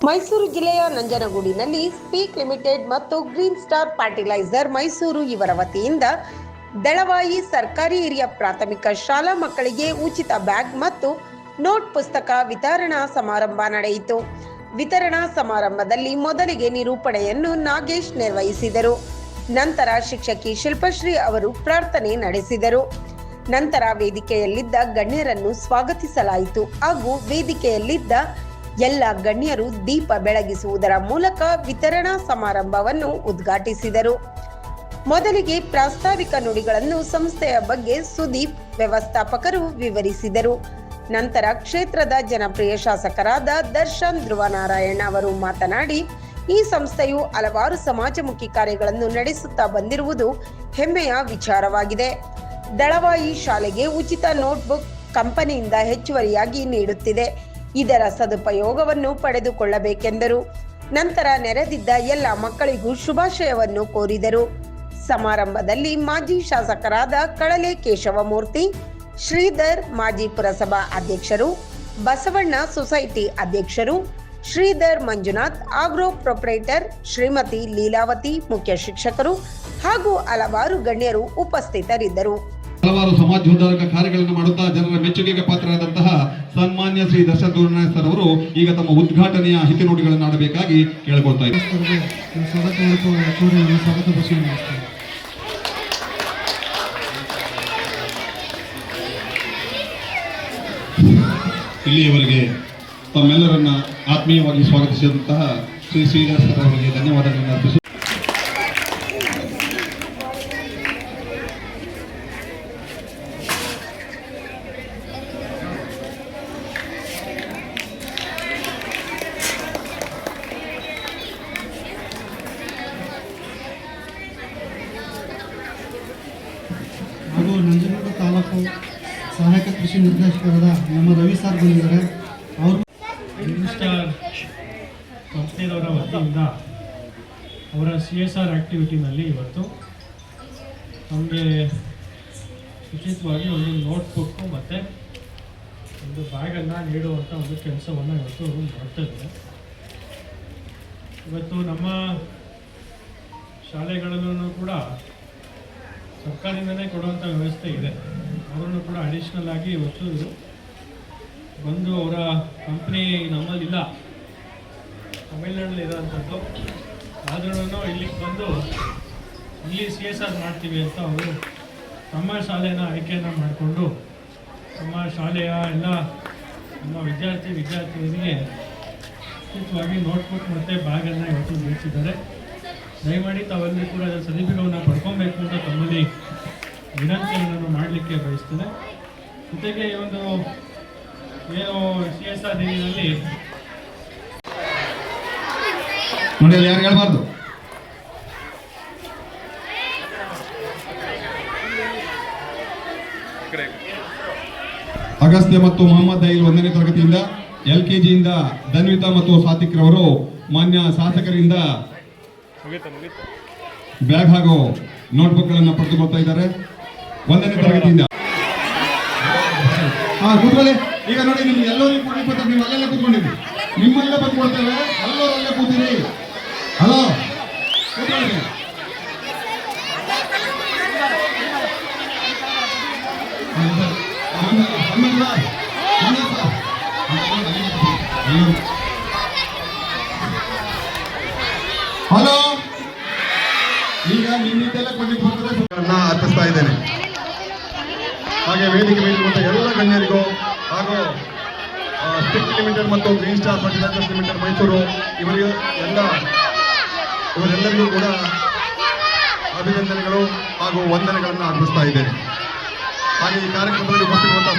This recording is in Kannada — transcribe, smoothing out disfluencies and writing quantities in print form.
ಮೈಸೂರು ಜಿಲ್ಲೆಯ ನಂಜನಗೂಡಿನಲ್ಲಿ ಸ್ಪೀಕ್ ಲಿಮಿಟೆಡ್ ಮತ್ತು ಗ್ರೀನ್ ಸ್ಟಾರ್ ಫರ್ಟಿಲೈಸರ್ ಮೈಸೂರು ಇವರ ವತಿಯಿಂದ ದಳವಾಯಿ ಸರ್ಕಾರಿ ಹಿರಿಯ ಪ್ರಾಥಮಿಕ ಶಾಲಾ ಮಕ್ಕಳಿಗೆ ಉಚಿತ ಬ್ಯಾಗ್ ಮತ್ತು ನೋಟ್ ಪುಸ್ತಕ ವಿತರಣಾ ಸಮಾರಂಭ ನಡೆಯಿತು. ವಿತರಣಾ ಸಮಾರಂಭದಲ್ಲಿ ಮೊದಲಿಗೆ ನಿರೂಪಣೆಯನ್ನು ನಾಗೇಶ್ ನಿರ್ವಹಿಸಿದರು. ನಂತರ ಶಿಕ್ಷಕಿ ಶಿಲ್ಪಶ್ರೀ ಅವರು ಪ್ರಾರ್ಥನೆ ನಡೆಸಿದರು. ನಂತರ ವೇದಿಕೆಯಲ್ಲಿದ್ದ ಗಣ್ಯರನ್ನು ಸ್ವಾಗತಿಸಲಾಯಿತು ಹಾಗೂ ವೇದಿಕೆಯಲ್ಲಿದ್ದ ಎಲ್ಲ ಗಣ್ಯರು ದೀಪ ಬೆಳಗಿಸುವುದರ ಮೂಲಕ ವಿತರಣಾ ಸಮಾರಂಭವನ್ನು ಉದ್ಘಾಟಿಸಿದರು. ಮೊದಲಿಗೆ ಪ್ರಾಸ್ತಾವಿಕ ನುಡಿಗಳನ್ನು ಸಂಸ್ಥೆಯ ಬಗ್ಗೆ ಸುದೀಪ್ ವ್ಯವಸ್ಥಾಪಕರು ವಿವರಿಸಿದರು. ನಂತರ ಕ್ಷೇತ್ರದ ಜನಪ್ರಿಯ ಶಾಸಕರಾದ ದರ್ಶನ್ ಧ್ರುವನಾರಾಯಣ್ ಅವರು ಮಾತನಾಡಿ, ಈ ಸಂಸ್ಥೆಯು ಹಲವಾರು ಸಮಾಜಮುಖಿ ಕಾರ್ಯಗಳನ್ನು ನಡೆಸುತ್ತಾ ಬಂದಿರುವುದು ಹೆಮ್ಮೆಯ ವಿಚಾರವಾಗಿದೆ. ದಳವಾಯಿ ಶಾಲೆಗೆ ಉಚಿತ ನೋಟ್ಬುಕ್ ಕಂಪನಿಯಿಂದ ಹೆಚ್ಚುವರಿಯಾಗಿ ನೀಡುತ್ತಿದೆ. ಇದರ ಸದುಪಯೋಗವನ್ನು ಪಡೆದುಕೊಳ್ಳಬೇಕೆಂದರು. ನಂತರ ನೆರೆದಿದ್ದ ಎಲ್ಲ ಮಕ್ಕಳಿಗೂ ಶುಭಾಶಯವನ್ನು ಕೋರಿದರು. ಸಮಾರಂಭದಲ್ಲಿ ಮಾಜಿ ಶಾಸಕರಾದ ಕಳಲೆ ಕೇಶವಮೂರ್ತಿ, ಶ್ರೀಧರ್ ಮಾಜಿ ಪುರಸಭಾ ಅಧ್ಯಕ್ಷರು, ಬಸವಣ್ಣ ಸೊಸೈಟಿ ಅಧ್ಯಕ್ಷರು, ಶ್ರೀಧರ್ ಮಂಜುನಾಥ್ ಆಗ್ರೋ ಪ್ರೊಪ್ರೈಟರ್, ಶ್ರೀಮತಿ ಲೀಲಾವತಿ ಮುಖ್ಯ ಶಿಕ್ಷಕರು ಹಾಗೂ ಹಲವಾರು ಗಣ್ಯರು ಉಪಸ್ಥಿತರಿದ್ದರು. ಹಲವಾರು ಸಮಾಜೋದ್ಧಾರಕ ಕಾರ್ಯಗಳನ್ನು ಮಾಡುತ್ತಾ ಜನರ ಮೆಚ್ಚುಗೆಗೆ ಪಾತ್ರರಾದಂತಹ ಸನ್ಮಾನ್ಯ ಶ್ರೀ ದರ್ಶನ್ ಧ್ರುವನಾರಾಯಣ್ ಸರ್ ಅವರು ಈಗ ತಮ್ಮ ಉದ್ಘಾಟನೆಯ ಹಿತನುಡಿಗಳನ್ನು ಆಡಬೇಕಾಗಿ ಕೇಳಿಕೊಳ್ತಾ ಇದ್ದಾರೆ. ಇಲ್ಲಿಯವರೆಗೆ ತಮ್ಮೆಲ್ಲರನ್ನ ಆತ್ಮೀಯವಾಗಿ ಸ್ವಾಗತಿಸಿದಂತಹ ಶ್ರೀ ಶ್ರೀಧರ್ ಸರ್ ಅವರಿಗೆ ಧನ್ಯವಾದಗಳನ್ನು ಅರ್ಪಿಸುತ್ತೇನೆ. ಹಾಗೂ ನಂಜನಗೂಡು ತಾಲೂಕು ಸಹಾಯಕ ಕೃಷಿ ನಿರ್ದೇಶಕರಾದ ನಮ್ಮ ರವಿ ಸರ್ ಬಂದಿದ್ದಾರೆ. ಅವರು ಗ್ರೀನ್ ಸ್ಟಾರ್ ಕಂಪ್ನಿಯವರ ವತಿಯಿಂದ ಅವರ CSR ಆ್ಯಕ್ಟಿವಿಟಿನಲ್ಲಿ ಇವತ್ತು ನಮಗೆ ಉಚಿತವಾಗಿ ಒಂದು ನೋಟ್ಬುಕ್ಕು ಮತ್ತು ಒಂದು ಬ್ಯಾಗನ್ನು ನೀಡುವಂಥ ಒಂದು ಕೆಲಸವನ್ನು ಇವತ್ತು ಮಾಡ್ತಾಯಿದ್ದಾರೆ. ಇವತ್ತು ನಮ್ಮ ಶಾಲೆಗಳಲ್ಲೂ ಕೂಡ ಸರ್ಕಾರದಿಂದಲೇ ಕೊಡುವಂಥ ವ್ಯವಸ್ಥೆ ಇದೆ. ಅವರನ್ನು ಕೂಡ ಅಡಿಷ್ನಲ್ ಆಗಿ ಇವತ್ತು ಬಂದು ಅವರ ಕಂಪ್ನಿ ನಮ್ಮಲ್ಲಿಲ್ಲ, ತಮಿಳ್ನಾಡಲ್ಲಿ ಇರೋವಂಥದ್ದು, ಆದ್ರೂ ಇಲ್ಲಿಗೆ ಬಂದು ಇಲ್ಲಿ CSR ಮಾಡ್ತೀವಿ ಅಂತ ಅವರು ನಮ್ಮ ಶಾಲೆನ ಆಯ್ಕೆಯನ್ನು ಮಾಡಿಕೊಂಡು ನಮ್ಮ ಶಾಲೆಯ ಎಲ್ಲ ನಮ್ಮ ವಿದ್ಯಾರ್ಥಿನಿಯರಿಗೆ ಉಚಿತವಾಗಿ ನೋಟ್ಬುಕ್ ಮತ್ತು ಬ್ಯಾಗನ್ನು ಇವತ್ತು ನೀಡ್ತಿದ್ದಾರೆ. ದಯಮಾಡಿ ತಾವೆಲ್ಲರೂ ಕೂಡ ಅದರ ಸದುಪಯೋಗವನ್ನು ಪಡ್ಕೊಬೇಕು ಅಂತ ತಮ್ಮಲ್ಲಿ ವಿನಂತಿಯನ್ನು ಮಾಡಲಿಕ್ಕೆ ಬಯಸ್ತೇನೆ. ಜೊತೆಗೆ ಈ ಒಂದು ಏನು CSR ದಿನದಲ್ಲಿ ಯಾರು ಹೇಳ್ಬಾರ್ದು. ಅಗಸ್ತ್ಯ ಮತ್ತು ಮೊಹಮ್ಮದ್ ಐಲ್ 1ನೇ ತರಗತಿಯಿಂದ, LKGಯಿಂದ ಧನ್ವಿತಾ ಮತ್ತು ಸಾತಿಕ್ ರವರು ಮಾನ್ಯ ಶಾಸಕರಿಂದ ಬ್ಯಾಗ್ ಹಾಗೂ ನೋಟ್ಬುಕ್ ಗಳನ್ನು ಪಡೆದುಕೊಳ್ತಾ ಇದ್ದಾರೆ. 1ನೇ ತರಗತಿಯಿಂದ ಕೂತ್ಕೊಳ್ಳಿ. ಈಗ ನೋಡಿ, ನಿಮ್ಗೆ ಎಲ್ಲರಿಗೂ ಕೂಡ ನೀವು ಅಲ್ಲೆಲ್ಲ ಕೂತ್ಕೊಂಡಿದ್ರಿ, ನಿಮ್ಮೆಲ್ಲ ಬಂದ್ಕೊಳ್ತೇವೆ, ಎಲ್ಲರೂ ಅಲ್ಲೇ ಕೂತಿರಿ. ಹಲೋ, ಕೂತ್ಕೊಳ್ಳಿ. ಹಲೋ, ಈಗ ನಿಮ್ಮಿಂದೆಲ್ಲ ಕೊಂಡಿದ್ದನ್ನ ಅರ್ಪಿಸ್ತಾ ಇದ್ದೇನೆ. ಹಾಗೆ ವೇದಿಕೆ ಮೇಲಿರುವಂಥ ಎಲ್ಲ ಗಣ್ಯರಿಗೂ ಹಾಗೂ ಸ್ಪೀಕ್ ಲಿಮಿಟೆಡ್ ಮತ್ತು green star fertilizers limited Mysuru ಇವರೆಲ್ಲರಿಗೂ ಕೂಡ ಅಭಿನಂದನೆಗಳು ಹಾಗೂ ವಂದನೆಗಳನ್ನು ಅರ್ಪಿಸ್ತಾ ಇದ್ದೇನೆ. ಹಾಗೆ ಈ ಕಾರ್ಯಕ್ರಮದಲ್ಲಿ ಉಪಸ್ಥಿತಿರುವಂತಹ